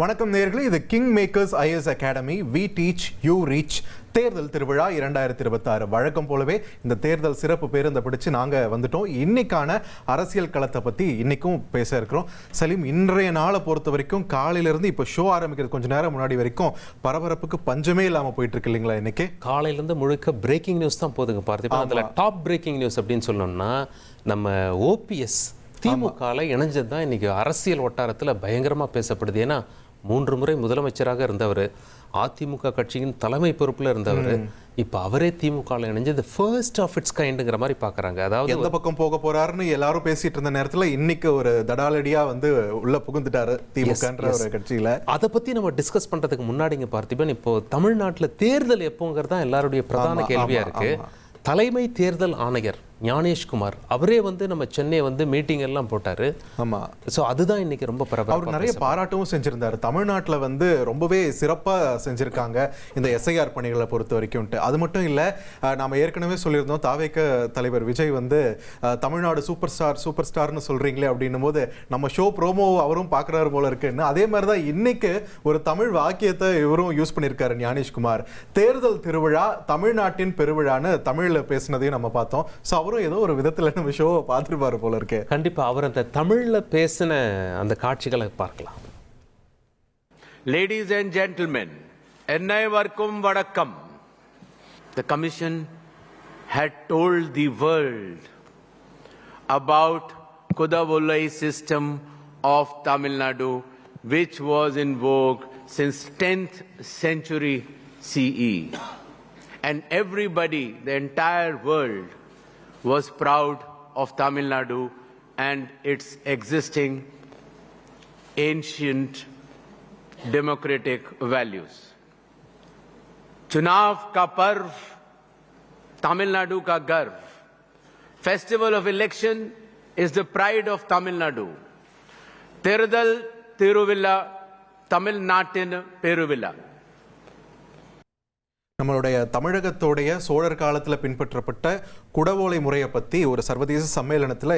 வணக்கம் நேயர்களே, இது King Makers IAS Academy we teach you reach தேர்தல் திருவிழா 2026. வழக்கம் போலவே இந்த தேர்தல் சிறப்பு பேருந்தை பிடிச்சு நாங்கள் வந்துட்டோம். இன்னைக்கான அரசியல் களத்தை பற்றி இன்னைக்கும் பேச இருக்கிறோம். சலீம், இன்றைய நாளை பொறுத்த வரைக்கும் காலையிலேருந்து இப்போ ஷோ ஆரம்பிக்கிறது கொஞ்சம் நேரம் முன்னாடி வரைக்கும் பரபரப்புக்கு பஞ்சமே இல்லாமல் போயிட்டு இருக்கு இல்லைங்களா? இன்னைக்கு காலையிலேருந்து முழுக்க பிரேக்கிங் நியூஸ் தான் போதுங்க. பார்த்து அதில் டாப் பிரேக்கிங் நியூஸ் அப்படின்னு சொல்லணும்னா, நம்ம ஓபிஎஸ் திமுகவில் இணைஞ்சது தான் இன்னைக்கு அரசியல் வட்டாரத்தில் பயங்கரமாக பேசப்படுது. ஏன்னா 3 முறை முதலமைச்சராக இருந்தவர், அதிமுக கட்சியின் தலைமை பொறுப்பில் இருந்தவர், இப்போ அவரே திமுகவில் இணைஞ்சது ஃபர்ஸ்ட் ஆஃப் இட்ஸ் கைண்டுங்கிற மாதிரி பார்க்குறாங்க. அதாவது எந்த பக்கம் போக போறாருன்னு எல்லாரும் பேசிட்டு இருந்த நேரத்தில் இன்னைக்கு ஒரு தடாலடியா வந்து உள்ள புகுந்துட்டாரு திமுகன்ற ஒரு கட்சியில. அதை பற்றி நம்ம டிஸ்கஸ் பண்ணுறதுக்கு முன்னாடிங்க பார்த்திபன், இப்போ தமிழ்நாட்டில் தேர்தல் எப்போங்கிறது தான் எல்லாருடைய பிரதான கேள்வியாக இருக்கு. தலைமை தேர்தல் ஆணையர் ஞானேஷ்குமார் அவரே வந்து நம்ம சென்னை வந்து மீட்டிங் எல்லாம் போட்டாரு. ஆமா, ஸோ அதுதான் இன்னைக்கு ரொம்ப பரபரப்பு. அவர் நிறைய பாராட்டவும் செஞ்சிருந்தாரு. தமிழ்நாட்டில் வந்து ரொம்பவே சிறப்பாக செஞ்சிருக்காங்க இந்த எஸ்ஐஆர் பணிகளை பொறுத்த வரைக்கும். அது மட்டும் இல்லை, நாம ஏற்கனவே சொல்லியிருந்தோம் தாவேக தலைவர் விஜய் வந்து தமிழ்நாடு சூப்பர் ஸ்டார்னு சொல்றீங்களே அப்படின்னும் போது நம்ம ஷோ ப்ரோமோ அவரும் பார்க்குறாரு போல இருக்குன்னு. அதே மாதிரி தான் இன்னைக்கு ஒரு தமிழ் வாக்கியத்தை இவரும் யூஸ் பண்ணியிருக்காரு ஞானேஷ்குமார். தேர்தல் திருவிழா தமிழ்நாட்டின் பெருவிழான்னு தமிழில் பேசினதையும் நம்ம பார்த்தோம். ஸோ அவரும் ஏதோ ஒரு விதத்தில் நம்ம ஷோவை பார்த்துருப்பாரு போல இருக்கு. கண்டிப்பா அவர் அந்த தமிழ்ல பேசின அந்த காட்சிகளை பார்க்கலாம். Ladies and gentlemen, Ennaivarkum Vadakkam. The Commission had told the world about Kudavolai system of Tamil Nadu, which was in vogue since 10th century CE. And everybody, the entire world, was proud of Tamil Nadu and its existing ancient democratic values. Chunav ka parv, Tamil Nadu ka garv. Festival of election is the pride of Tamil Nadu. Thirudal Thiruvilla, Tamil Natin Peruvilla. நம்மளுடைய தமிழகத்தோடைய சோழர் காலத்தில் பின்பற்றப்பட்ட குடவோலை முறையை பற்றி ஒரு சர்வதேச சம்மேளனத்தில்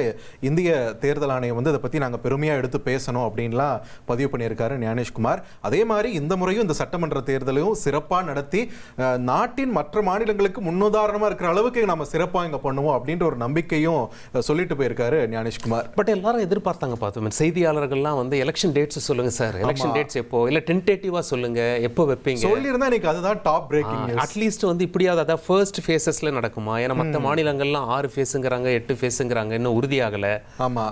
இந்திய தேர்தல் ஆணையம் வந்து அதை பற்றி நாங்கள் பெருமையாக எடுத்து பேசணும் அப்படின்லாம் பதிவு பண்ணியிருக்காரு ஞானேஷ்குமார். அதே மாதிரி இந்த முறையும் இந்த சட்டமன்ற தேர்தலையும் சிறப்பாக நடத்தி நாட்டின் மற்ற மாநிலங்களுக்கு முன்னுதாரணமாக இருக்கிற அளவுக்கு நம்ம சிறப்பாக இங்கே பண்ணுவோம் அப்படின்ற ஒரு நம்பிக்கையும் சொல்லிட்டு போயிருக்காரு ஞானேஷ்குமார். பட் எல்லாரும் எதிர்பார்த்தாங்க பார்த்தோம், செய்தியாளர்கள்லாம் வந்து எலெக்ஷன் டேட்ஸ் சொல்லுங்க சார், எலெக்ஷன் டேட்ஸ் எப்போ, இல்லை டென்டேட்டிவாக சொல்லுங்க, எப்போ வைப்பீங்க சொல்லியிருந்தா இன்னைக்கு அதுதான் டாப் பிரேக்கிங். அட்லீஸ்ட் வந்து இப்படியாவது அதான் ஃபர்ஸ்ட் ஃபேஸஸ்ல நடக்குமா? ஏன்னா மற்ற மாநிலங்கள்லாம் 6 ஃபேஸுங்கிறாங்க, 8 ஃபேஸுங்கிறாங்க, இன்னும் உறுதியாகலை.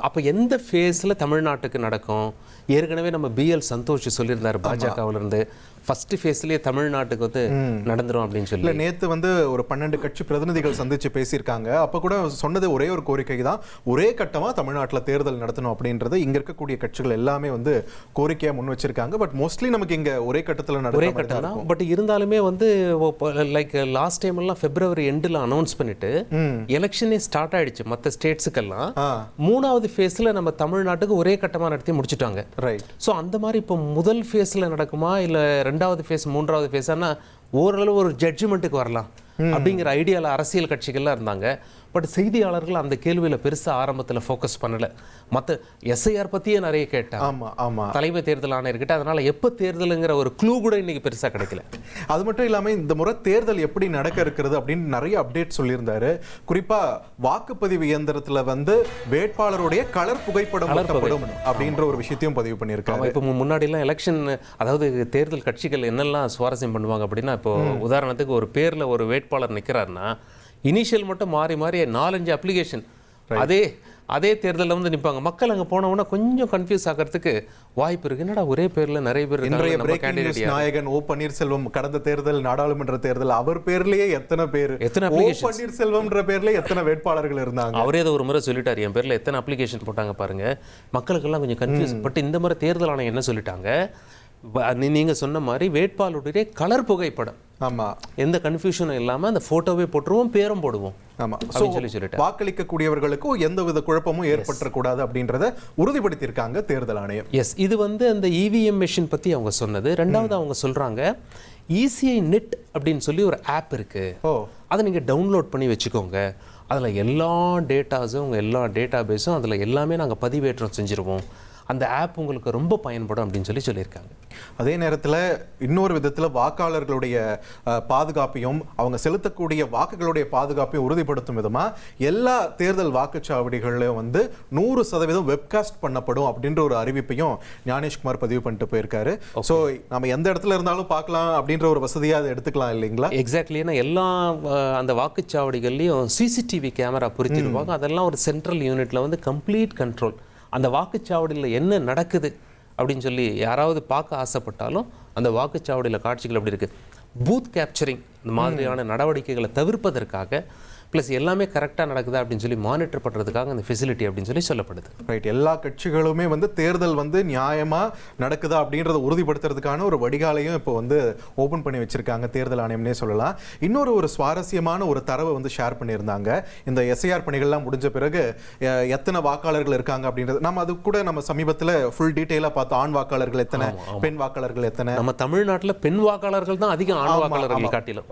அப்போ எந்த ஃபேஸில் தமிழ்நாட்டுக்கு நடக்கும்? ஏற்கனவே நம்ம பிஎல் சந்தோஷ் சொல்லியிருந்தார் பாஜகவில் இருந்து, ஃபர்ஸ்ட் ஃபேஸ்லேயே தமிழ்நாட்டுக்கு வந்து நடந்துரும் அப்படின்னு சொல்லி. இல்லை, நேற்று வந்து ஒரு 12 கட்சி பிரதிநிதிகள் சந்திச்சு பேசியிருக்காங்க. அப்போ கூட சொன்னது ஒரே ஒரு கோரிக்கை தான், ஒரே கட்டமாக தமிழ்நாட்டில் தேர்தல் நடத்தணும் அப்படின்றது இங்கே இருக்கக்கூடிய கட்சிகள் எல்லாமே வந்து கோரிக்கையாக முன் வச்சிருக்காங்க. பட் மோஸ்ட்லி நமக்கு இங்கே ஒரே கட்டத்தில் ஒரே கட்டம் தான். பட் இருந்தாலுமே வந்து லைக் லாஸ்ட் டைம் எல்லாம் பிப்ரவரி எண்டில் அனௌன்ஸ் பண்ணிட்டு எலெக்ஷனே ஸ்டார்ட் ஆயிடுச்சு மற்ற ஸ்டேட்ஸுக்கெல்லாம். 3வது ஃபேஸில் நம்ம தமிழ்நாட்டுக்கு ஒரே கட்டமாக நடத்தி முடிச்சுட்டாங்க. ரைட். ஸோ அந்த மாதிரி இப்போ முதல் ஃபேஸில் நடக்குமா, இல்லை 2வது ஃபேஸ் 3வது ஃபேஸ், ஆனால் ஓரளவு ஒரு ஜட்ஜ்மெண்ட்டுக்கு வரலாம் அப்படிங்கிற ஐடியாவில் அரசியல் கட்சிகள்லாம் இருந்தாங்க. பட் செய்தியாளர்கள் அந்த கேள்வியில் பெருசாக ஆரம்பத்தில் ஃபோக்கஸ் பண்ணலை. மற்ற எஸ்ஐஆர் பற்றியே நிறைய கேட்டாங்க. ஆமாம் ஆமாம், தலைமை தேர்தல் ஆணையர்கிட்ட. அதனால் எப்போ தேர்தலுங்கிற ஒரு க்ளூ கூட இன்னைக்கு பெருசாக கிடைக்கல. அது மட்டும் இல்லாமல் இந்த முறை தேர்தல் எப்படி நடக்க இருக்கிறது அப்படின்னு நிறைய அப்டேட் சொல்லியிருந்தாரு. குறிப்பாக வாக்குப்பதிவு இயந்திரத்தில் வந்து வேட்பாளருடைய கலர் புகைப்படம் அப்படின்ற ஒரு விஷயத்தையும் பதிவு பண்ணியிருக்காங்க. இப்போ முன்னாடிலாம் எலெக்ஷன், அதாவது தேர்தல் கட்சிகள் என்னெல்லாம் சுவாரஸ்யம் பண்ணுவாங்க அப்படின்னா, இப்போ உதாரணத்துக்கு ஒரு பேரில் ஒரு வேட்பாளர் நிற்கிறாருன்னா இனிஷியல் மட்டும் மாறி மாறி 4-5 அப்ளிகேஷன் அதே தேர்தலில் வந்து நிற்பாங்க. மக்கள் அங்கே போனவொன்னா கொஞ்சம் கன்ஃபியூஸ் ஆகிறதுக்கு வாய்ப்பு இருக்கு. என்னடா ஒரே பேர்ல நிறைய பேர். இன்றைய நாயகன் ஓ பன்னீர்செல்வம் கடந்த தேர்தல் நாடாளுமன்ற தேர்தல் அவர் பேர்லயே எத்தனை அப்ளிகேஷன், பன்னீர்செல்வம்ன்ற பேர்ல எத்தனை வேட்பாளர்கள் இருந்தாங்க. அவரே அதை ஒரு முறை சொல்லிட்டாரு, என் பேர்ல எத்தனை அப்ளிகேஷன் போட்டாங்க பாருங்க. மக்களுக்கெல்லாம் கொஞ்சம் கன்ஃபியூஸ். பட் இந்த முறை தேர்தல் ஆணையம் என்ன சொல்லிட்டாங்க, நீங்க சொன்ன மாதிரி வேட்பாளருடைய கலர் புகைப்படம், ஆமா, எந்த கன்ஃபியூஷனும் இல்லாம அந்த போட்டோவே போட்டுருவோம், பேரும் போடுவோம். ஆமா, வாக்களிக்கக்கூடியவர்களுக்கும் எந்தவித குழப்பமும் ஏற்பட்டக்கூடாது அப்படின்றத உறுதிப்படுத்தியிருக்காங்க தேர்தல் ஆணையம். எஸ், இது வந்து அந்த இவிஎம் மெஷின் பத்தி அவங்க சொன்னது. 2வது அவங்க சொல்றாங்க இசிஐ நெட் அப்படின்னு சொல்லி ஒரு ஆப் இருக்கு, அதை நீங்க டவுன்லோட் பண்ணி வச்சுக்கோங்க. அதில் எல்லா டேட்டாஸும், எல்லா டேட்டா பேஸும் அதில் எல்லாமே நாங்கள் பதிவேற்றம் செஞ்சுருவோம். அந்த ஆப் உங்களுக்கு ரொம்ப பயன்படும் அப்படின்னு சொல்லியிருக்காங்க. அதே நேரத்தில் இன்னொரு விதத்தில் வாக்காளர்களுடைய பாதுகாப்பையும் அவங்க செலுத்தக்கூடிய வாக்குகளுடைய பாதுகாப்பையும் உறுதிப்படுத்தும் விதமாக எல்லா தேர்தல் வாக்குச்சாவடிகளிலும் வந்து 100% வெப்காஸ்ட் பண்ணப்படும் அப்படின்ற ஒரு அறிவிப்பையும் ஞானேஷ்குமார் பதிவு பண்ணிட்டு போயிருக்காரு. ஸோ நம்ம எந்த இடத்துல இருந்தாலும் பார்க்கலாம் அப்படின்ற ஒரு வசதியாக அதை எடுத்துக்கலாம் இல்லைங்களா? எக்ஸாக்ட்லி. ஏன்னா எல்லா அந்த வாக்குச்சாவடிகள்லையும் சிசிடிவி கேமரா பொருத்திடுவாங்க. அதெல்லாம் ஒரு சென்ட்ரல் யூனிட்ல வந்து கம்ப்ளீட் கண்ட்ரோல். அந்த வாக்குச்சாவடியில் என்ன நடக்குது அப்படின்னு சொல்லி யாராவது பார்க்க ஆசைப்பட்டாலும் அந்த வாக்குச்சாவடியில் காட்சிகள் அப்படி இருக்குது. பூத் கேப்சரிங் இந்த மாதிரியான நடவடிக்கைகளை தவிர்ப்பதற்காக ப்ளஸ் எல்லாமே கரெக்டாக நடக்குதா அப்படின்னு சொல்லி மானிட்டர் பண்ணுறதுக்காக அந்த ஃபெசிலிட்டி அப்படின்னு சொல்லப்படுது. ரைட். எல்லா கட்சிகளுமே வந்து தேர்தல் வந்து நியாயமாக நடக்குதா அப்படின்றத உறுதிப்படுத்துறதுக்கான ஒரு வடிகாலையும் இப்போ வந்து ஓப்பன் பண்ணி வச்சிருக்காங்க தேர்தல் ஆணையம்னே சொல்லலாம். இன்னொரு ஒரு சுவாரஸ்யமான ஒரு தரவை வந்து ஷேர் பண்ணியிருந்தாங்க. இந்த எஸ்ஐஆர் பணிகள்லாம் முடிஞ்ச பிறகு எத்தனை வாக்காளர்கள் இருக்காங்க அப்படின்றது நம்ம அது கூட நம்ம சமீபத்தில் ஃபுல் டீட்டெயிலாக பார்த்தோம். ஆண் வாக்காளர்கள் எத்தனை, பெண் வாக்காளர்கள் எத்தனை. நம்ம தமிழ்நாட்டில் பெண் வாக்காளர்கள் தான் அதிகம் ஆண் வாக்காளர்கள் காட்டிலும்.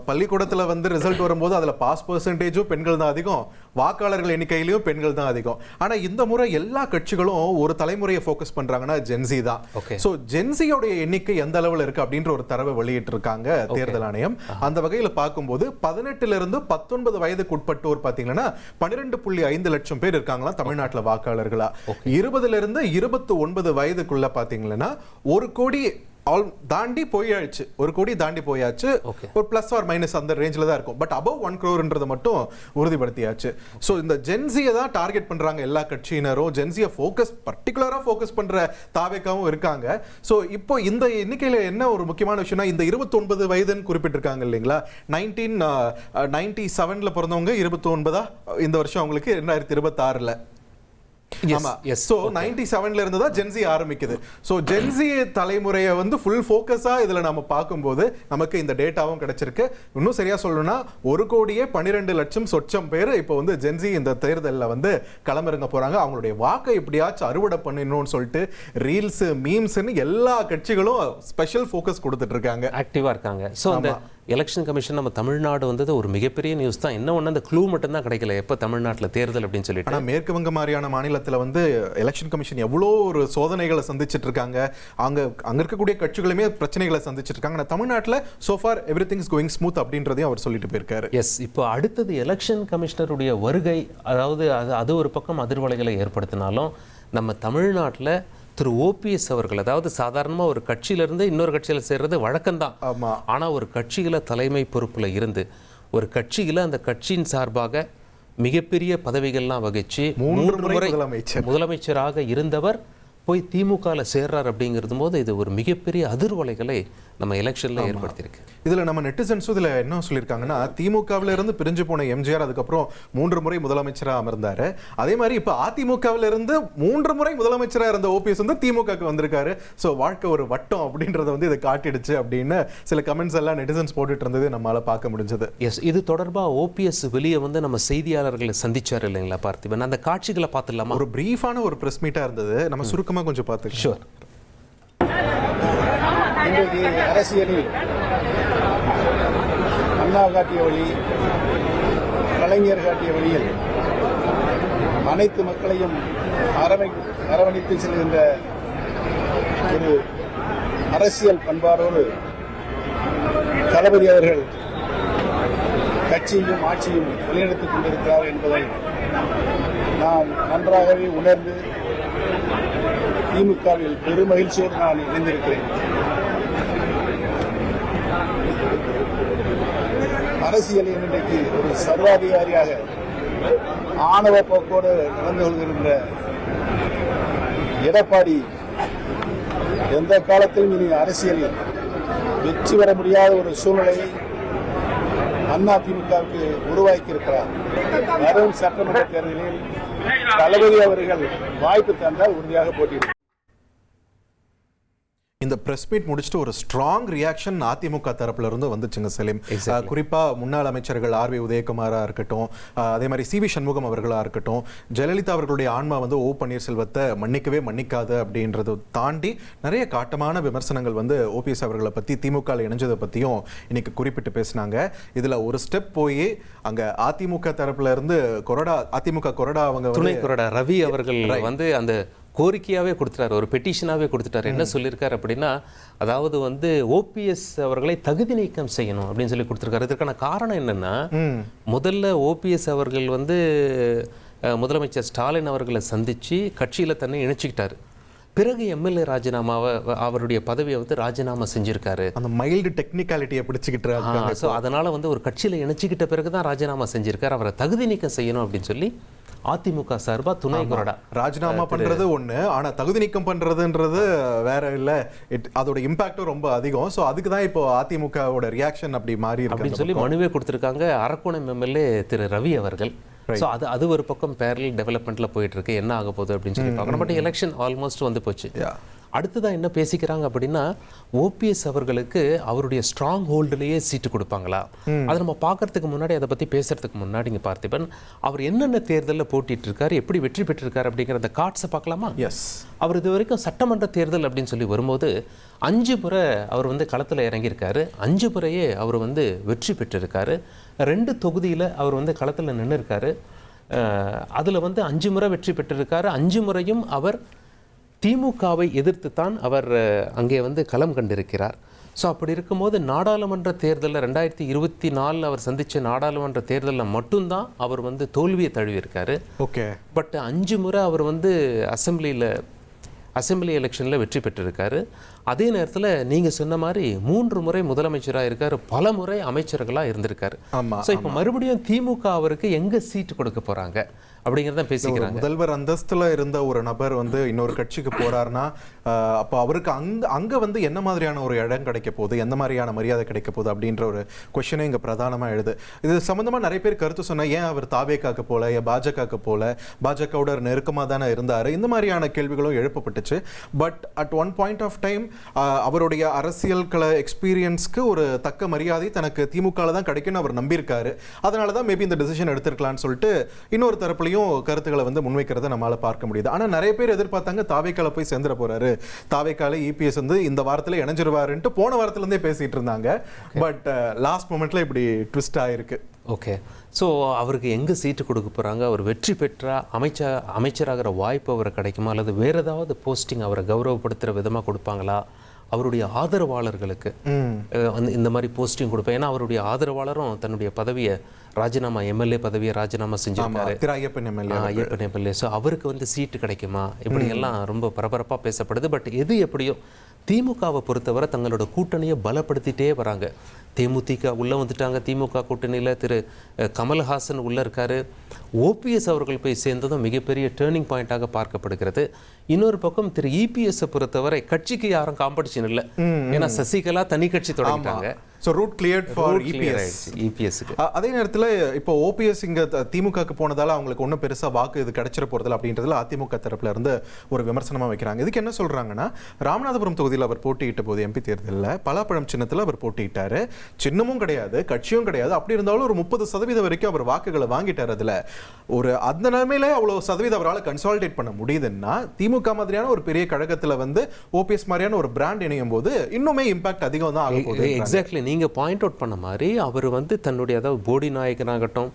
பள்ளிக்கூடத்தில் வந்து ரிசல்ட் வரும்போது அதில் பாஸ் பர்சன்டேஜும் பெண்கள் தான் அதிகம், வாக்காளர்கள் எண்ணிக்கையிலையும் பெண்கள் தான் அதிகம். ஆனா இந்த முறை எல்லா கட்சிகளும் ஒரு தலைமுறையை ஃபோக்கஸ் பண்றாங்கன்னா ஜென்சி தான். சோ ஜென்சியோட எண்ணிக்கை எந்த அளவுல இருக்கு அப்படின்ற ஒரு தரவை வெளியிட்டு இருக்காங்க தேர்தல் ஆணையம். அந்த வகையில் பார்க்கும்போது 18 இருந்து 19 வயதுக்கு உட்பட்டோர் பாத்தீங்கன்னா 12.5 லட்சம் பேர் இருக்காங்களா தமிழ்நாட்டில் வாக்காளர்களா. 20 இருந்து 29 வயதுக்குள்ள பாத்தீங்கன்னா 1 கோடி தாண்டி போயாச்சு, 1 கோடி தாண்டி போயாச்சு. ஒரு பிளஸ் ஆர் மைனஸ் அந்த ரேஞ்சில் தான் இருக்கும். பட் அபவ் 1 crore மட்டும் உறுதிப்படுத்தியாச்சு. ஸோ இந்த ஜென்சியை தான் டார்கெட் பண்றாங்க எல்லா கட்சியினரும். ஜென்சியை பர்டிகுலராக ஃபோக்கஸ் பண்ற தாவேக்காவும் இருக்காங்க. ஸோ இப்போ இந்த எண்ணிக்கையில் என்ன ஒரு முக்கியமான விஷயம்னா இந்த 29 வயதுன்னு குறிப்பிட்டிருக்காங்க இல்லைங்களா. 1997 பிறந்தவங்க 29 இந்த வருஷம் அவங்களுக்கு 2026. ஆமா. சோ 97ல இருந்து தான் ஜென்சி ஆரம்பிக்குது. சோ ஜென்சி தலைமுறையை வந்து ஃபுல் ஃபோக்கஸா இதுல நம்ம பார்க்கும்போது நமக்கு இந்த டேட்டாவும் கிடைச்சிருக்கு. இன்னும் சரியா சொல்லணும்னா 1,12 லட்சம் சொச்சம் பேர் இப்போ வந்து ஜென்சி இந்த தேர்தலில் வந்து களமிறங்க போறாங்க. அவங்களுடைய வாக்கை எப்படியாச்சும் அறுவடை பண்ணணும்னு சொல்லிட்டு ரீல்ஸ், மீம்ஸ்ன்னு எல்லா கட்சிகளும் ஸ்பெஷல் ஃபோக்கஸ் கொடுத்துட்டு இருக்காங்க, ஆக்டிவா இருக்காங்க. ஸோ அந்த எலெக்ஷன் கமிஷன் நம்ம தமிழ்நாடு வந்தது ஒரு மிகப்பெரிய நியூஸ் தான். என்ன ஒன்று அந்த க்ளூ மட்டும் தான் கிடைக்கல எப்போ தமிழ்நாட்டில் தேர்தல் அப்படின்னு சொல்லிட்டு. ஆனால் மேற்கு வங்க மாதிரியான மாநிலத்தில் வந்து எலெக்ஷன் கமிஷன் எவ்வளோ ஒரு சோதனைகளை சந்திச்சுட்டு இருக்காங்க. அங்கே இருக்கக்கூடிய கட்சிகளுமே பிரச்சனைகளை சந்திச்சுட்டு இருக்காங்க. ஆனால் தமிழ்நாட்டில் so far every thing is going smooth அப்படின்றதையும் அவர் சொல்லிட்டு போயிருக்காரு. எஸ். இப்போ அடுத்தது எலெக்ஷன் கமிஷனருடைய வருகை, அதாவது அது ஒரு பக்கம் அதிர்வலைகளை ஏற்படுத்தினாலும் நம்ம தமிழ்நாட்டில் திரு ஓபிஎஸ் அவர்கள், அதாவது சாதாரணமாக ஒரு கட்சியிலிருந்து இன்னொரு கட்சியில் சேர்றது வழக்கம்தான். ஆனால் ஒரு கட்சியில் தலைமை பொறுப்பில் இருந்து ஒரு கட்சியில் அந்த கட்சியின் சார்பாக மிகப்பெரிய பதவிகள்லாம் வகிச்சு 3 முறை முதலமைச்சராக இருந்தவர் போய் திமுகவில் சேர்றார் அப்படிங்கிறது போது இது ஒரு மிகப்பெரிய அதிர்வலைகளை நம்ம எலெக்ஷன்ல ஏற்படுத்தியிருக்கு. இதுல நம்ம நெட்டிசன்ஸும் இதுல என்ன சொல்லியிருக்காங்கன்னா, திமுகவில இருந்து பிரிஞ்சு போன எம்ஜிஆர் அதுக்கப்புறம் 3 முறை முதலமைச்சராக அமர்ந்தாரு. அதே மாதிரி இப்ப அதிமுகவில இருந்து 3 முறை முதலமைச்சராக இருந்த ஓபிஎஸ் வந்து திமுகவுக்கு வந்திருக்காரு. ஸோ வாழ்க்கை ஒரு வட்டம் அப்படின்றத வந்து இதை காட்டிடுச்சு அப்படின்னு சில கமெண்ட்ஸ் எல்லாம் நெட்டிசன்ஸ் போட்டுட்டு இருந்தது நம்மளால பார்க்க முடிஞ்சது. எஸ். இது தொடர்பாக ஓபிஎஸ் வெளியே வந்து நம்ம செய்தியாளர்களை சந்திச்சார் இல்லைங்களா பார்த்திபன், அந்த காட்சிகளை பார்த்துடலாமா? ஒரு பிரீஃபான ஒரு பிரஸ் மீட்டா இருந்தது, நம்ம சுருக்கமா கொஞ்சம் பார்த்து. ஷூர். இன்றைக்கு அரசியலில் அண்ணா காட்டிய வழி, கலைஞர் காட்டிய வழியில் அனைத்து மக்களையும் அரவணைத்து செல்கின்ற ஒரு அரசியல் பண்பாடோடு தளபதி அவர்கள் கட்சியையும் ஆட்சியும் வழிநடத்திக் கொண்டிருக்கிறார் என்பதை நான் நன்றாகவே உணர்ந்து திமுகவில் பெரும் மகிழ்ச்சியோடு நான் இணைந்திருக்கிறேன். அரசியலில் இன்றைக்கு ஒரு சர்வாதிகாரியாக ஆணவ போக்கோடு நடந்து கொள்கின்ற எடப்பாடி எந்த காலத்திலும் இனி அரசியலில் வெற்றி பெற முடியாத ஒரு சூழ்நிலையை அதிமுகவுக்கு உருவாக்கியிருக்கிறார். வரும் சட்டமன்ற தேர்தலில் தளபதி அவர்கள் வாய்ப்பு தந்தால் உறுதியாக போட்டியிடுவார். இந்த பிரஸ் மீட் முடிச்சுட்டு ஒரு ஸ்ட்ராங் ரியாக்ஷன் அதிமுக தரப்புல இருந்து வந்துச்சுங்க சலீம். குறிப்பா முன்னாள் அமைச்சர்கள் ஆர் வி உதயகுமாரா இருக்கட்டும், அதே மாதிரி சி வி சண்முகம் அவர்களா இருக்கட்டும், ஜெயலலிதா அவர்களுடைய ஆன்மா வந்து ஓ பன்னீர்செல்வத்தை மன்னிக்கவே மன்னிக்காது அப்படின்றத தாண்டி நிறைய காட்டமான விமர்சனங்கள் வந்து ஓபிஎஸ் அவர்களை பத்தி, திமுக இணைஞ்சதை பத்தியும் இன்னைக்கு குறிப்பிட்டு பேசினாங்க. இதுல ஒரு ஸ்டெப் போய் அங்க அதிமுக தரப்புல இருந்து அதிமுக கொறடா அவங்க துணை கொறடா ரவி அவர்கள் வந்து அந்த கோரிக்கையாகவே கொடுத்துட்டாரு, ஒரு பெட்டிஷனாகவே கொடுத்துட்டாரு. என்ன சொல்லியிருக்காரு அப்படின்னா, அதாவது வந்து ஓபிஎஸ் அவர்களை தகுதி நீக்கம் செய்யணும் அப்படின்னு சொல்லி கொடுத்துருக்காரு. இதற்கான காரணம் என்னன்னா, முதல்ல ஓபிஎஸ் அவர்கள் வந்து முதலமைச்சர் ஸ்டாலின் அவர்களை சந்தித்து கட்சியில் தன்னை இணைச்சிக்கிட்டாரு. பிறகு எம்எல்ஏ ராஜினாமாவை, அவருடைய பதவியை வந்து ராஜினாமா செஞ்சிருக்காரு. அந்த மைல்டு டெக்னிக்காலிட்டியை பிடிச்சிக்கிட்டு, ஸோ அதனால் வந்து ஒரு கட்சியில் இணைச்சிக்கிட்ட பிறகு தான் ராஜினாமா செஞ்சிருக்காரு. அவரை தகுதி நீக்கம் செய்யணும் அப்படின்னு சொல்லி அதிமுக சார்பா துணை கொறடா. ராஜினாமா பண்றது ஒண்ணு, ஆனா தகுதி நீக்கம் பண்றதுன்றது வேற இல்ல. அதோட இம்பாக்டும் ரொம்ப அதிகம். ஸோ அதுக்கு தான் இப்போ அதிமுகவோட ரியாக்ஷன் அப்படி மாறி இருக்கு அப்படின்னு சொல்லி மனுவே கொடுத்துருக்காங்க அரக்கோணம் எம்எல்ஏ திரு ரவி அவர்கள். ஸோ அது ஒரு பக்கம் பேரல் டெவலப்மெண்ட்ல போயிட்டு இருக்கு. என்ன ஆக போகுது அப்படின்னு சொல்லி பார்க்கணும். பட் எலெக்ஷன் ஆல்மோஸ்ட் வந்து போச்சு. அடுத்ததான் என்ன பேசிக்கிறாங்க அப்படின்னா, ஓபிஎஸ் அவர்களுக்கு அவருடைய ஸ்ட்ராங் ஹோல்டுலேயே சீட்டு கொடுப்பாங்களா? அதை நம்ம பார்க்கறதுக்கு முன்னாடி, அதை பற்றி பேசுறதுக்கு முன்னாடி இங்கே பார்த்திபன், அவர் என்னென்ன தேர்தலில் போட்டிட்டு இருக்காரு, எப்படி வெற்றி பெற்றிருக்காரு அப்படிங்கிற அந்த கார்ட்ஸை பார்க்கலாமா? எஸ். அவர் இது வரைக்கும் சட்டமன்ற தேர்தல் அப்படின்னு சொல்லி வரும்போது 5 முறை அவர் வந்து களத்தில் இறங்கியிருக்காரு. 5 முறையே அவர் வந்து வெற்றி பெற்றிருக்காரு. 2 தொகுதியில் அவர் வந்து களத்தில் நின்று இருக்காரு. அதில் வந்து 5 முறை வெற்றி பெற்றிருக்காரு. 5 முறையும் அவர் திமுகவை எதிர்த்து தான் அவர் அங்கே வந்து களம் கண்டிருக்கிறார். ஸோ அப்படி இருக்கும்போது நாடாளுமன்ற தேர்தலில் 2024 அவர் சந்தித்த நாடாளுமன்ற தேர்தலில் மட்டும்தான் அவர் வந்து தோல்வியை தழுவியிருக்காரு. ஓகே. பட் 5 முறை அவர் வந்து அசெம்பிளி எலெக்ஷனில் வெற்றி பெற்றிருக்காரு. அதே நேரத்தில் நீங்கள் சொன்ன மாதிரி 3 முறை முதலமைச்சராக இருக்காரு, பல முறை அமைச்சர்களாக இருந்திருக்காரு. ஸோ இப்போ மறுபடியும் திமுக அவருக்கு எங்கே சீட்டு கொடுக்க போகிறாங்க அப்படிங்கிறத பேசிக்கிறாங்க. முதல்வர் அந்தஸ்துல இருந்த ஒரு நபர் வந்து இன்னொரு கட்சிக்கு போறாருன்னா, அப்போ அவருக்கு அங்க வந்து என்ன மாதிரியான ஒரு இடம் கிடைக்க போகுது, எந்த மாதிரியான மரியாதை கிடைக்க போகுது அப்படின்ற ஒரு கொஸ்டினே இங்க பிரதானமா எழுது. இது சம்பந்தமா நிறைய பேர் கருத்து சொன்னா, ஏன் அவர் தாவேக்காக்கு போல, ஏன் பாஜகவுக்கு போல, பாஜகவோட நெருக்கமாக தானே இருந்தாரு, இந்த மாதிரியான கேள்விகளும் எழுப்பப்பட்டுச்சு. But at one point of time அவருடைய அரசியல் கள எக்ஸ்பீரியன்ஸ்க்கு ஒரு தக்க மரியாதை தனக்கு திமுகவில் தான் கிடைக்குன்னு அவர் நம்பியிருக்காரு. அதனால தான் மேபி இந்த டிசிஷன் எடுத்திருக்கலாம்னு சொல்லிட்டு இன்னொரு தரப்புலையும் கருத்துக்களை வந்து முன்வைக்கிறத நம்மளால பார்க்க முடியுது. ஆனா நிறைய பேர் எதிர்பார்த்தாங்க தாவேக்கால போய் சேர்ந்துட போறாரு, தாவேக்கால இபிஎஸ் வந்து இந்த வாரத்துல இணைஞ்சிருவாருன்ட்டு போன வாரத்துல இருந்தே பேசிட்டு இருந்தாங்க. பட் லாஸ்ட் மொமெண்ட்ல இப்படி ட்விஸ்ட் ஆயிருக்கு. ஓகே. ஸோ அவருக்கு எங்கே சீட்டு கொடுக்க போகிறாங்க, அவர் வெற்றி பெற்றா அமைச்சராகிற வாய்ப்பு அவருக்கு கிடைக்குமா, அல்லது வேறு ஏதாவது போஸ்டிங் அவரை கௌரவப்படுத்துகிற விதமாக கொடுப்பாங்களா, அவருடைய ஆதரவாளர்களுக்கு இந்த மாதிரி போஸ்டிங் கொடுப்பேன். ஏன்னா அவருடைய ஆதரவாளரும் தன்னுடைய பதவியை ராஜினாமா, எம்எல்ஏ பதவியை ராஜினாமா செஞ்சிருக்காரு, ஐயப்பன் எம்எல்ஏ. ஸோ அவருக்கு வந்து சீட்டு கிடைக்குமா, இப்படி எல்லாம் ரொம்ப பரபரப்பாக பேசப்படுது. பட் எது எப்படியோ திமுகவை பொறுத்தவரை தங்களோட கூட்டணியை பலப்படுத்திட்டே வராங்க. தேமுதிக உள்ளே வந்துட்டாங்க, திமுக கூட்டணியில் திரு கமல்ஹாசன் உள்ளே இருக்காரு. ஓபிஎஸ் அவர்கள் போய் சேர்ந்ததும் மிகப்பெரிய டேர்னிங் பாயிண்டாக பார்க்கப்படுகிறது. இன்னொரு பக்கம் திரு இபிஎஸ் பொறுத்தவரை கட்சிக்கு யாரும் காம்படிஷன் இல்லை. ஏன்னா சசிகலா தனி கட்சி தொடங்கிட்டாங்க. ஸோ ரூட் கிளியர்ட் ஃபார் இபிஎஸ்க்கு. அதே நேரத்தில் இப்போ ஓபிஎஸ் இங்கே திமுகக்கு போனதால அவங்களுக்கு ஒன்றும் பெருசாக வாக்கு இது கிடைச்சிட போகிறதில்ல அப்படின்றதுல அதிமுக தரப்புல இருந்து ஒரு விமர்சனமாக வைக்கிறாங்க. இதுக்கு என்ன சொல்கிறாங்கன்னா, ராமநாதபுரம் தொகுதியில் அவர் போட்டியிட்ட போது எம்பி தேர்தலில் பலாப்பழம் சின்னத்தில் அவர் போட்டியிட்டாரு. சின்னமும் கிடையாது, கட்சியும் கிடையாது. அப்படி இருந்தாலும் ஒரு 30% வரைக்கும் அவர் வாக்குகளை வாங்கிட்டார். அதில் ஒரு அந்த நிலைமையில அவ்வளோ சதவீதம் அவரால் கன்சாலிடேட் பண்ண முடியுதுன்னா, திமுக மாதிரியான ஒரு பெரிய கழகத்தில் வந்து ஓபிஎஸ் மாதிரியான ஒரு பிராண்ட் இணையும் போது இன்னுமே இம்பாக்ட் அதிகம் தான் ஆகும். எக்ஸாக்ட்லி நீங்கள் பாயிண்ட் அவுட் பண்ண மாதிரி அவர் வந்து தன்னுடைய, அதாவது போடி நாயகனாகட்டும்,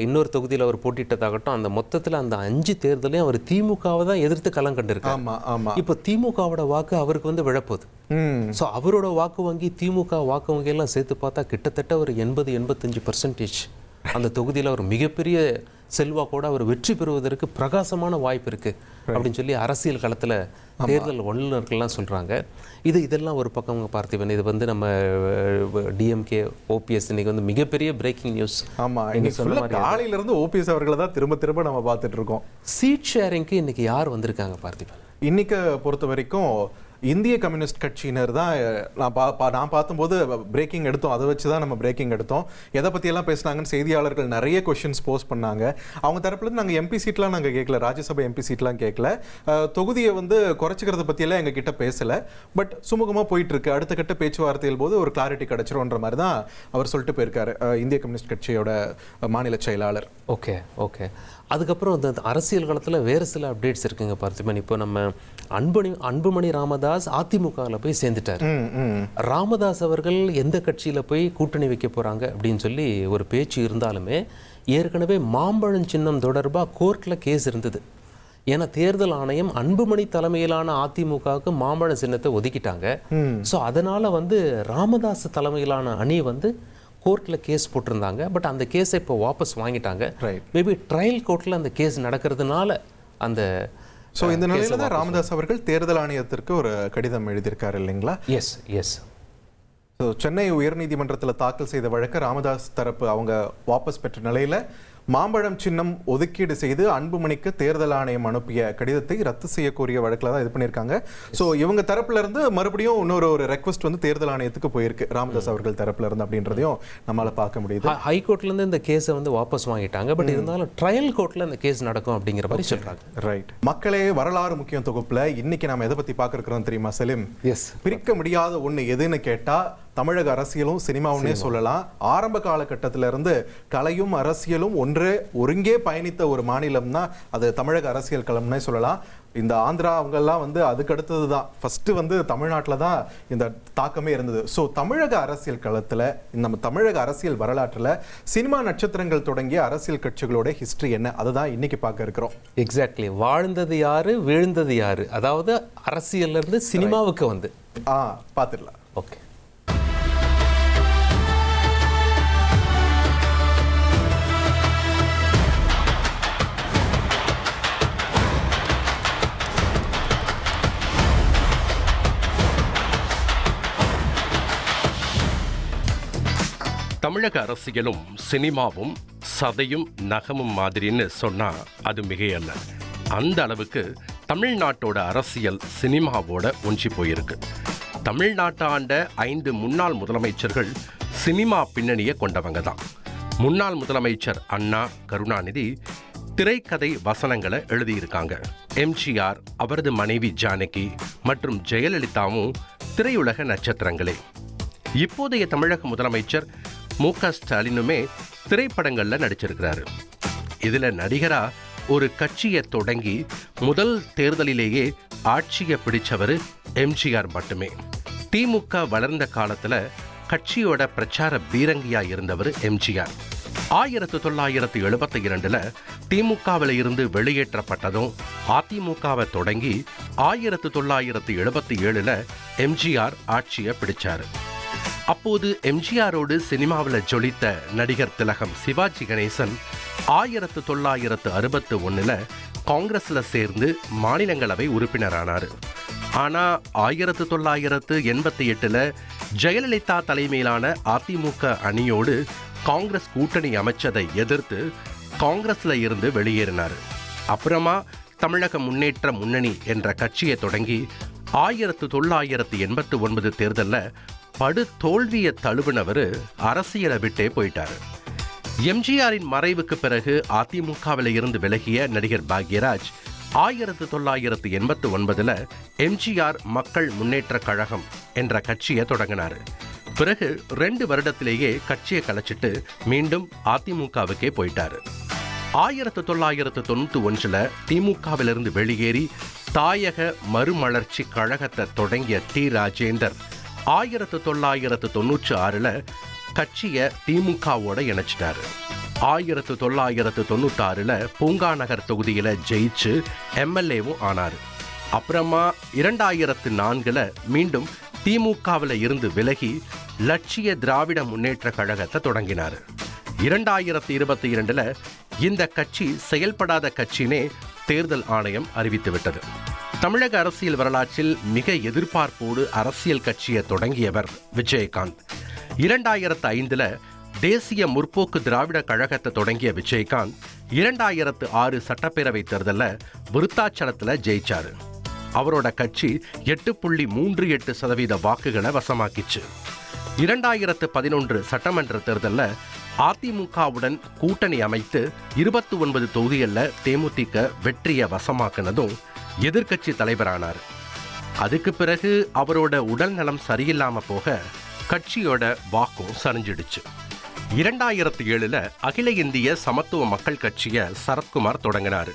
இன்னொரு தொகுதியில் அவர் போட்டிட்டதாகட்டும், அந்த மொத்தத்தில் அந்த 5 தேர்தலையும் அவர் திமுகவை தான் எதிர்த்து களம் கண்டிருக்காரு. இப்போ திமுகவோட வாக்கு அவருக்கு வந்து விழப்போகுது. ஸோ அவரோட வாக்கு வங்கி, திமுக வாக்கு வங்கி எல்லாம் சேர்த்து பார்த்தா கிட்டத்தட்ட ஒரு 80-85% அந்த தொகுதியில் அவர் மிகப்பெரிய செல்வாக்கோட அவர் வெற்றி பெறுவதற்கு பிரகாசமான வாய்ப்பு இருக்கு அப்படின்னு சொல்லி அரசியல் களத்தில் தேர்தல் வல்லுநர்கள்லாம் சொல்றாங்க. இதெல்லாம் ஒரு பக்கம் பார்த்திபன். இது வந்து நம்ம டிஎம்கே ஓபிஎஸ் இன்னைக்கு வந்து மிகப்பெரிய பிரேக்கிங் நியூஸ். ஆமா, காலையில இருந்து ஓபிஎஸ் அவர்களை தான் திரும்ப நம்ம பார்த்துட்டு இருக்கோம். சீட் ஷேரிங்க்கு இன்னைக்கு யார் வந்திருக்காங்க பார்த்திபன்? இன்னைக்கு பொறுத்த வரைக்கும் இந்திய கம்யூனிஸ்ட் கட்சியினர் தான். நான் பார்த்தும்போது பிரேக்கிங் எடுத்தோம், அதை வச்சு தான் நம்ம பிரேக்கிங் எடுத்தோம். எதை பற்றியெல்லாம் பேசினாங்கன்னு செய்தியாளர்கள் நிறைய கொஷின்ஸ் போஸ்ட் பண்ணாங்க. அவங்க தரப்புலேருந்து நாங்கள் எம்பி சீட்லாம் நாங்கள் கேட்கல, ராஜ்யசபா எம்பி சீட்லாம் கேட்கல, தொகுதியை வந்து குறைச்சிக்கிறத பற்றியெல்லாம் எங்கள் கிட்ட பேசலை. பட் சுமூகமாக போயிட்டுருக்கு, அடுத்த கட்ட பேச்சுவார்த்தையில் போது ஒரு கிளாரிட்டி கிடச்சிரும்ன்ற மாதிரி தான் அவர் சொல்லிட்டு போயிருக்காரு, இந்திய கம்யூனிஸ்ட் கட்சியோட மாநில செயலாளர். ஓகே. அதுக்கப்புறம் இந்த அரசியல் காலத்தில் வேறு சில அப்டேட்ஸ் இருக்குங்க பார்த்திபன். இப்போ நம்ம அன்புமணி ராமதாஸ் அதிமுகவில் போய் சேர்ந்துட்டார். ராமதாஸ் அவர்கள் எந்த கட்சியில் போய் கூட்டணி வைக்க போகிறாங்க அப்படின்னு சொல்லி ஒரு பேச்சு இருந்தாலுமே, ஏற்கனவே மாம்பழம் சின்னம் தொடர்பாக கோர்ட்டில் கேஸ் இருந்தது. ஏன்னா தேர்தல் ஆணையம் அன்புமணி தலைமையிலான அதிமுகவுக்கு மாம்பழ சின்னத்தை ஒதுக்கிட்டாங்க. ஸோ அதனால ராமதாஸ் தலைமையிலான அணி கோர்ட்டில் கேஸ் போட்டிருந்தாங்க. பட் அந்த கேஸை இப்போ வாபஸ் வாங்கிட்டாங்க. மேபி ட்ரையல் கோர்ட்டில் அந்த கேஸ் நடக்கிறதுனால அந்த ஸோ இந்த நிலையில தான் ராமதாஸ் அவர்கள் தேர்தல் ஆணையத்திற்கு ஒரு கடிதம் எழுதியிருக்காரு இல்லைங்களா? எஸ். ஸோ சென்னை உயர்நீதிமன்றத்தில் தாக்கல் செய்த வழக்கு ராமதாஸ் தரப்பு அவங்க வாபஸ் பெற்ற நிலையில் மாம்பழம் சின்னம் ஒதுக்கீடு செய்து அன்புமணிக்கு தேர்தல் ஆணையம் அனுப்பிய கடிதத்தை ரத்து செய்யக்கூடிய வழக்கில் தான் இது பண்ணியிருக்காங்க. ஸோ இவங்க தரப்புல இருந்து மறுபடியும் இன்னொரு ரெக்வஸ்ட் தேர்தல் ஆணையத்துக்கு போயிருக்கு ராமதாஸ் அவர்கள் தரப்புல இருந்து அப்படின்றதையும் நம்மளால பார்க்க முடியுது. ஹைகோர்ட்ல இருந்து இந்த கேஸை வாபஸ் வாங்கிட்டாங்க. பட் இருந்தாலும் ட்ரையல் கோர்ட்ல இந்த கேஸ் நடக்கும் அப்படிங்கிற மாதிரி சொல்றாங்க. ரைட். மக்களே, வரலாறு முக்கியம் தொகுப்புல இன்னைக்கு நாம எதை பத்தி பார்க்கிறோம் தெரியுமா செலிம்? பிரிக்க முடியாத ஒண்ணு எதுன்னு கேட்டா தமிழக அரசியலும் சினிமாவுன்னே சொல்லலாம். ஆரம்ப காலகட்டத்தில இருந்து கலையும் அரசியலும் ஒருங்கே பயணித்த ஒரு மாநிலம் தான் அது தமிழக அரசியல் களம்னே சொல்லலாம். இந்த ஆந்திரா அவங்கெல்லாம் அதுக்கு அடுத்தது தான் ஃபர்ஸ்ட் தமிழ்நாட்டில் தான் இந்த தாக்கமே இருந்தது. ஸோ தமிழக அரசியல் களத்தில் நம்ம தமிழக அரசியல் வரலாற்றில் சினிமா நட்சத்திரங்கள் தொடங்கிய அரசியல் கட்சிகளோட ஹிஸ்டரி என்ன, அதை தான் இன்னைக்கு பார்க்க இருக்கிறோம். எக்ஸாக்ட்லி. வாழ்ந்தது யாரு, வீழ்ந்தது யாரு, அதாவது அரசியல்ல இருந்து சினிமாவுக்கு பார்த்துடலாம். ஓகே. தமிழக அரசியலும் சினிமாவும் சதையும் நகமும் மாதிரின்னு சொன்னா அது மிகையல்ல. அந்த அளவுக்கு தமிழ்நாட்டோட அரசியல் சினிமாவோட ஒன்றி போயிருக்கு. தமிழ்நாட்டை ஆண்ட 5 முன்னாள் முதலமைச்சர்கள் சினிமா பின்னணியை கொண்டவங்க தான். முன்னாள் முதலமைச்சர் அண்ணா, கருணாநிதி திரைக்கதை வசனங்களை எழுதியிருக்காங்க. எம்ஜிஆர், அவரது மனைவி ஜானகி மற்றும் ஜெயலலிதாவும் திரையுலக நட்சத்திரங்களே. இப்போதைய தமிழக முதலமைச்சர் மு.க. ஸ்டாலினுமே திரைப்படங்கள்ல நடிச்சிருக்கிறாரு. இதுல நடிகரா ஒரு கட்சியை தொடங்கி முதல் தேர்தலிலேயே ஆட்சியை பிடிச்சவர் எம்ஜிஆர் மட்டுமே. திமுக வளர்ந்த காலத்துல கட்சியோட பிரச்சார பீரங்கியா இருந்தவர் எம்ஜிஆர். 1972 திமுகவில் இருந்து வெளியேற்றப்பட்டதும் அதிமுகவை தொடங்கி 1977 எம்ஜிஆர் ஆட்சியை பிடிச்சாரு. அப்போது எம்ஜிஆரோடு சினிமாவில் ஜொலித்த நடிகர் திலகம் சிவாஜி கணேசன் 1961 காங்கிரஸ்ல சேர்ந்து மாநிலங்களவை உறுப்பினரானார். ஆனா 1988 ஜெயலலிதா தலைமையிலான அதிமுக அணியோடு காங்கிரஸ் கூட்டணி அமைச்சதை எதிர்த்து காங்கிரஸ்ல இருந்து வெளியேறினார். அப்புறமா தமிழக முன்னேற்ற முன்னணி என்ற கட்சியை தொடங்கி 1989 தேர்தலில் படு தோல்வியை தழுவினவர் அரசியலை விட்டே போயிட்டார். எம்ஜிஆரின் மறைவுக்கு பிறகு அதிமுகவில் இருந்து விலகிய நடிகர் பாக்யராஜ் 1989 எம்ஜிஆர் மக்கள் முன்னேற்ற கழகம் என்ற கட்சியை தொடங்கினார். பிறகு 2 வருடத்திலேயே கட்சியை கலைச்சிட்டு மீண்டும் அதிமுகவுக்கே போயிட்டாரு. 1991 திமுகவிலிருந்து வெளியேறி தாயக மறுமலர்ச்சி கழகத்தை தொடங்கிய டி. ராஜேந்தர் 1996 கட்சியை திமுகவோட இணைச்சிட்டாரு. 1996 பூங்கா நகர் தொகுதியில ஜெயிச்சு எம்எல்ஏவும் ஆனாரு. அப்புறமா 2004 மீண்டும் திமுகவில் இருந்து விலகி லட்சிய திராவிட முன்னேற்ற கழகத்தை தொடங்கினார். 2022 இந்த கட்சி செயல்படாத கட்சினே தேர்தல் ஆணையம் அறிவித்துவிட்டது. தமிழக அரசியல் வரலாற்றில் மிக எதிர்பார்ப்போடு அரசியல் கட்சியை தொடங்கியவர் விஜயகாந்த். 2005 தேசிய முற்போக்கு திராவிட கழகத்தை தொடங்கிய விஜயகாந்த் 2006 சட்டப்பேரவை தேர்தலில் விருத்தாச்சலத்தில் ஜெயிச்சாரு. அவரோட கட்சி 8.38% வாக்குகளை வசமாக்கிச்சு. 2011 சட்டமன்ற தேர்தலில் அதிமுகவுடன் கூட்டணி அமைத்து 29 தொகுதிகளில் தேமுதிக வெற்றியை வசமாக்கினதும் எதிர்க்கட்சி தலைவரானார். அதுக்கு பிறகு அவரோட உடல் நலம் சரியில்லாம போக கட்சியோட வாக்கும் சரிஞ்சிடுச்சு. 2007 அகில இந்திய சமத்துவ மக்கள் கட்சியை சரத்குமார் தொடங்கினார்.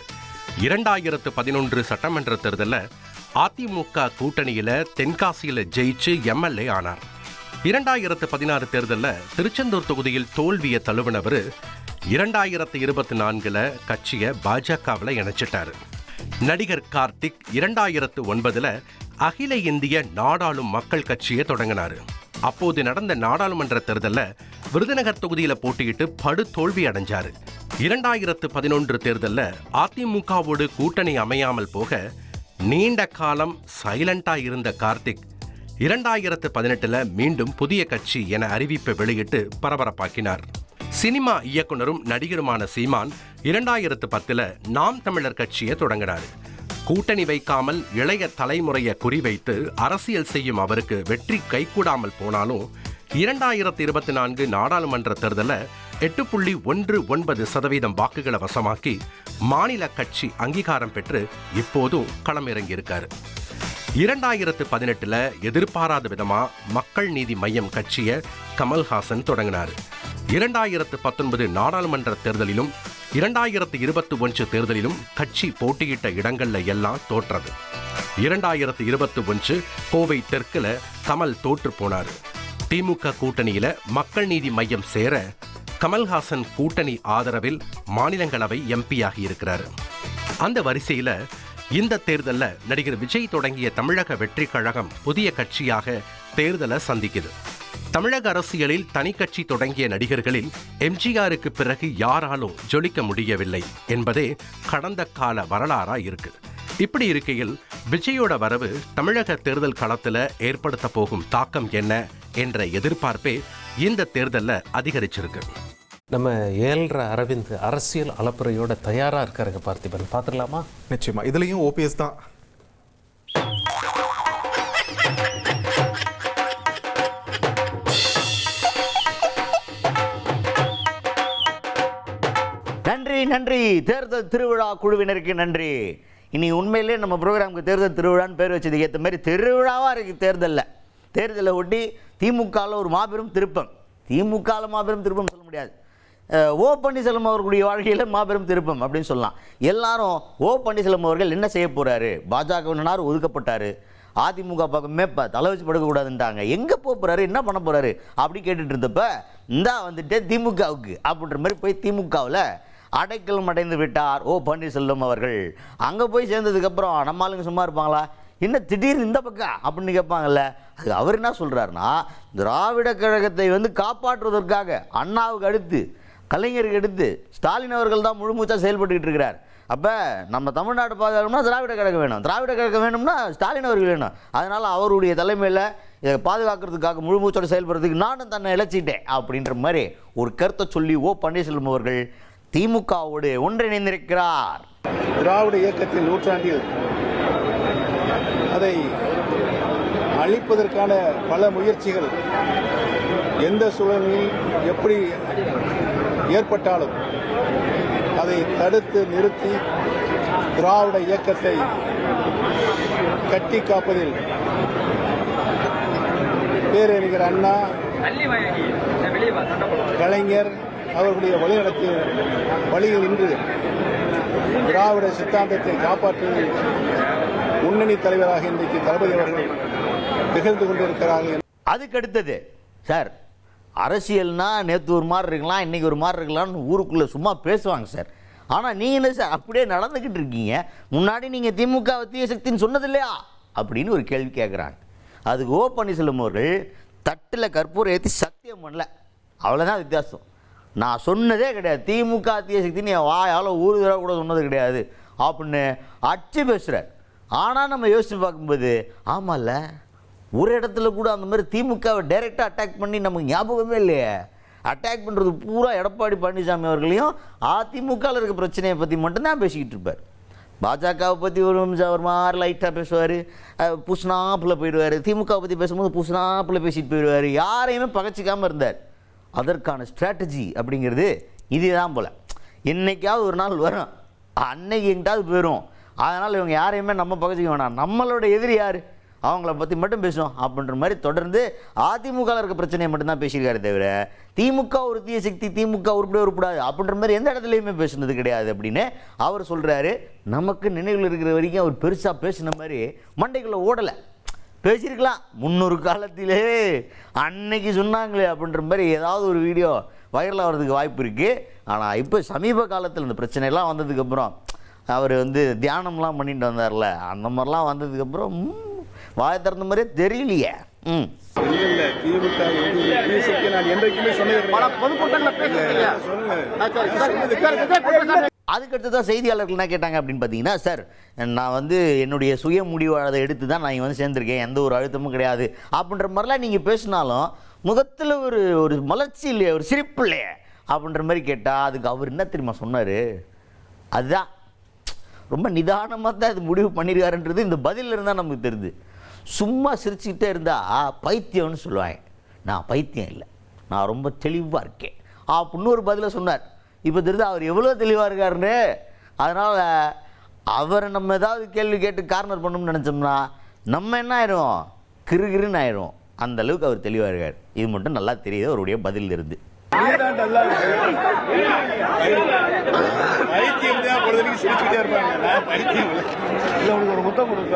2011 சட்டமன்ற தேர்தலில் அதிமுக கூட்டணியில தென்காசியில ஜெயிச்சு எம்எல்ஏ ஆனார். 2016 தேர்தலில் திருச்செந்தூர் தொகுதியில் தோல்வியை தழுவினவர் 2024 கட்சியை பாஜகவில் இணைச்சிட்டாரு. நடிகர் கார்த்திக் 2009 அகில இந்திய நாடாளும் மக்கள் கட்சியை தொடங்கினாரு. அப்போது நடந்த நாடாளுமன்ற தேர்தலில் விருதுநகர் தொகுதியில் போட்டியிட்டு படு தோல்வி அடைஞ்சாரு. 2011 தேர்தலில் அதிமுகவோடு கூட்டணி அமையாமல் போக நீண்ட காலம் சைலண்டா இருந்த கார்த்திக் 2018 மீண்டும் புதிய கட்சி என அறிவிப்பை வெளியிட்டு பரபரப்பாக்கினார். சினிமா இயக்குனரும் நடிகருமான சீமான் 2010 நாம் தமிழர் கட்சியை தொடங்கினார். கூட்டணி வைக்காமல் இளைய தலைமுறையை குறிவைத்து அரசியல் செய்யும் அவருக்கு வெற்றி கைகூடாமல் போனாலும் 2024 நாடாளுமன்ற தேர்தலில் 8.19% வாக்குகளை வசமாக்கி மாநில கட்சி அங்கீகாரம் பெற்று இப்போதும் களமிறங்கியிருக்காரு. 2018 எதிர்பாராத விதமா மக்கள் நீதி மையம் கட்சியை கமல்ஹாசன் தொடங்கினார். 2019 நாடாளுமன்ற தேர்தலிலும் 2021 தேர்தலிலும் கட்சி போட்டியிட்ட இடங்கள்ல எல்லாம் தோற்றது. 2021 கோவை தெற்குல கமல் தோற்று போனார். திமுக கூட்டணியில மக்கள் நீதி மையம் சேர கமல்ஹாசன் கூட்டணி ஆதரவில் மாநிலங்களவை எம்பியாகி இருக்கிறார். அந்த வரிசையில இந்த தேர்தலில் நடிகர் விஜய் தொடங்கிய தமிழக வெற்றி கழகம் புதிய கட்சியாக தேர்தலை சந்திக்குது. தமிழக அரசியலில் தனி கட்சி தொடங்கிய நடிகர்களில் எம்ஜிஆருக்கு பிறகு யாராலும் ஜொலிக்க முடியவில்லை என்பதே கடந்த கால வரலாறா இருக்கு. இப்படி இருக்கையில் விஜயோட வரவு தமிழக தேர்தல் களத்தில் ஏற்படுத்த போகும் தாக்கம் என்ன என்ற எதிர்பார்ப்பே இந்த தேர்தலில் அதிகரிச்சிருக்கு. நம்ம 7.5 அரவிந்த் அரசியல் அலப்புறையோட தயாரா இருக்காருங்க பார்த்திபன், பார்த்துடலாமா? நிச்சயமா. இதுலயும் ஓபிஎஸ் தான். நன்றி தேர்தல் திருவிழா குழுவினருக்கு நன்றி. இனி உண்மையிலே நம்ம ப்ரோக்ராமுக்கு தேர்தல் திருவிழான்னு பேர் வச்சதுக்கு ஏற்ற மாதிரி திருவிழாவாக இருக்குது. தேர்தலை ஒட்டி திமுகவில் ஒரு மாபெரும் திருப்பம். திமுகவில் மாபெரும் திருப்பம் சொல்ல முடியாது, ஓ பன்னீர்செல்வம் அவர்களுடைய வாழ்க்கையில் மாபெரும் திருப்பம் அப்படின்னு சொல்லலாம். எல்லாரும் ஓ பன்னீர்செல்வம் அவர்கள் என்ன செய்ய போகிறாரு, பாஜகவினார் ஒதுக்கப்பட்டார், அதிமுக பக்கமே தலை வச்சு படுக்கக்கூடாதுன்ட்டாங்க, எங்கே போகிறாரு, என்ன பண்ண போகிறாரு அப்படி கேட்டுட்டு இருந்தப்ப இந்தா வந்துட்டு திமுகவுக்கு அப்படின்ற மாதிரி போய் திமுகவில் அடைக்கலம் அடைந்து விட்டார் ஓ பன்னீர்செல்வம் அவர்கள். அங்கே போய் சேர்ந்ததுக்கப்புறம் நம்ம ஆளுங்க சும்மா இருப்பாங்களா, என்ன திடீர்னு இந்த பக்கம் அப்படின்னு கேட்பாங்கல்ல. அது அவர் என்ன சொல்கிறாருன்னா, திராவிட கழகத்தை காப்பாற்றுவதற்காக அண்ணாவுக்கு அடுத்து கலைஞருக்கு எடுத்து ஸ்டாலின் அவர்கள் தான் முழுமூச்சாக செயல்பட்டுக்கிட்டு இருக்கிறார். அப்போ நம்ம தமிழ்நாடு பாதுகாக்கணும்னா திராவிட கழகம் வேணும், திராவிட கழகம் வேணும்னா ஸ்டாலின் அவர்கள் வேணும். அதனால் அவருடைய தலைமையில் இதை பாதுகாக்கிறதுக்காக முழுமூச்சோடு செயல்படுறதுக்கு நானும் தன்னை இழைச்சிட்டேன் அப்படின்ற மாதிரி ஒரு கருத்தை சொல்லி ஓ பன்னீர்செல்வம் அவர்கள் திமுகவோடு ஒன்றிணைந்திருக்கிறார். திராவிட இயக்கத்தின் நூற்றாண்டில் அதை அழிப்பதற்கான பல முயற்சிகள் எந்த சூழலில் எப்படி ஏற்பட்டாலும் அதை தடுத்து நிறுத்தி திராவிட இயக்கத்தை கட்டி காப்பதில் பேரறிஞர் அண்ணா, கலைஞர் அவர்களுடைய வழிநடத்திய வழியில் நின்று திராவிட சித்தாந்தத்தை காப்பாற்றுவதில் முன்னணி தலைவராக இன்றைக்கு தளபதி அவர்கள் திகழ்ந்து கொண்டிருக்கிறார்கள். அதுக்கு அடுத்தது சார், அரசியல்னா நேற்று ஒரு மாதிரி இருக்கலாம், இன்றைக்கி ஒரு மாதிரி இருக்கலாம்னு ஊருக்குள்ளே சும்மா பேசுவாங்க சார். ஆனால் நீங்கள் என்ன சார் அப்படியே நடந்துக்கிட்டு இருக்கீங்க, முன்னாடி நீங்கள் திமுக தீய சக்தின்னு சொன்னது இல்லையா அப்படின்னு ஒரு கேள்வி கேட்குறாங்க. அதுக்கு ஓ பன்னீர்செல்வம் அவர்கள் தட்டில் கற்பூரம் ஏற்றி சத்தியம் பண்ணல, அவ்வளோதான் வித்தியாசம். நான் சொன்னதே கிடையாது, திமுக தீய சக்தின்னு என் வாயால் ஊர் தடவை கூட சொன்னது கிடையாது அப்படின்னு அச்சு பேசுகிறார். ஆனால் நம்ம யோசித்து பார்க்கும்போது ஆமாம்ல, ஒரு இடத்துல கூட அந்த மாதிரி திமுகவை டைரெக்டாக அட்டாக் பண்ணி நமக்கு ஞாபகமே இல்லையே. அட்டாக் பண்ணுறது பூரா எடப்பாடி பழனிசாமி அவர்களையும் அதிமுகவில் இருக்க பிரச்சனையை பற்றி மட்டும்தான் பேசிக்கிட்டு இருப்பார். பாஜகவை பற்றி ஒரு மாதிரி லைட்டாக பேசுவார், பூசணாப்பில் போயிடுவார். திமுகவை பற்றி பேசும்போது பூசணாப்பில் பேசிட்டு போயிடுவார். யாரையுமே பகச்சிக்காமல் இருந்தார். அதற்கான ஸ்ட்ராட்டஜி அப்படிங்கிறது இதுதான் போல். என்றைக்காவது ஒரு நாள் வரும், அன்னைக்கு எங்கிட்டாவது போயிடும். அதனால் இவங்க யாரையுமே நம்ம பகச்சிக்க வேணாம், நம்மளோட எதிரி யார் அவங்கள பற்றி மட்டும் பேசுவோம் அப்படின்ற மாதிரி தொடர்ந்து அதிமுகவில் இருக்க பிரச்சனையை மட்டும்தான் பேசியிருக்காரு தவிர திமுக ஒரு தீய சக்தி, திமுக உருப்படாது அப்படின்ற மாதிரி எந்த இடத்துலையுமே பேசுனது கிடையாது அப்படின்னு அவர் சொல்கிறாரு. நமக்கு நினைவில் இருக்கிற வரைக்கும் அவர் பெருசாக பேசின மாதிரி மண்டைக்குள்ளே ஓடலை. பேசியிருக்கலாம், முன்னொரு காலத்திலே அன்னைக்கு சொன்னாங்களே அப்படின்ற மாதிரி ஏதாவது ஒரு வீடியோ வைரல் ஆகிறதுக்கு வாய்ப்பு இருக்குது. ஆனால் இப்போ சமீப காலத்தில் இந்த பிரச்சனைலாம் வந்ததுக்கப்புறம் அவர் வந்து தியானம்லாம் பண்ணிட்டு வந்தார்ல, அந்த மாதிரிலாம் வந்ததுக்கப்புறம் வாய் திறந்த மாதிரியே தெரியலையே. இல்ல திமுக நான் என்றைக்குமே அதுக்கடுத்து தான் செய்தியாளர்கள் என்ன கேட்டாங்க அப்படின்னு பார்த்தீங்கன்னா, சார் நான் வந்து என்னுடைய சுய முடிவாளரை எடுத்து தான் நான் இங்கே வந்து சேர்ந்துருக்கேன், எந்த ஒரு அழுத்தமும் கிடையாது அப்படின்ற மாதிரிலாம் நீங்கள் பேசினாலும் முகத்தில் ஒரு மலர்ச்சி இல்லையே, ஒரு சிரிப்பு இல்லையே அப்படின்ற மாதிரி கேட்டால் அதுக்கு அவர் என்ன தெரியுமா சொன்னார்? அதுதான் ரொம்ப நிதானமாக தான் இது முடிவு பண்ணியிருக்காருன்றது இந்த பதில் இருந்தால் நமக்கு தெரியுது. சும்மா சிரிச்சுக்கிட்டே இருந்தால் பைத்தியம்னு சொல்லுவாங்க. நான் பைத்தியம் இல்லை, நான் ரொம்ப தெளிவாக இருக்கேன் அப்படின்னு ஒரு பதிலை சொன்னார். இப்போ தெரியுது அவர் எவ்வளோ தெளிவாக இருக்காருன்னு. அதனால் அவரை நம்ம ஏதாவது கேள்வி கேட்டு கார்னர் பண்ணணும்னு நினச்சோம்னா நம்ம என்ன ஆயிரும், கிருகிருன்னு ஆயிரும். அந்த அளவுக்கு அவர் தெளிவாக இருக்கார். இது மட்டும் நல்லா தெரியுது அவருடைய பதில் இருந்து. சிரிச்சுக்கிட்டே இருப்பாங்க. ஒரு முத்தம் கொடுத்து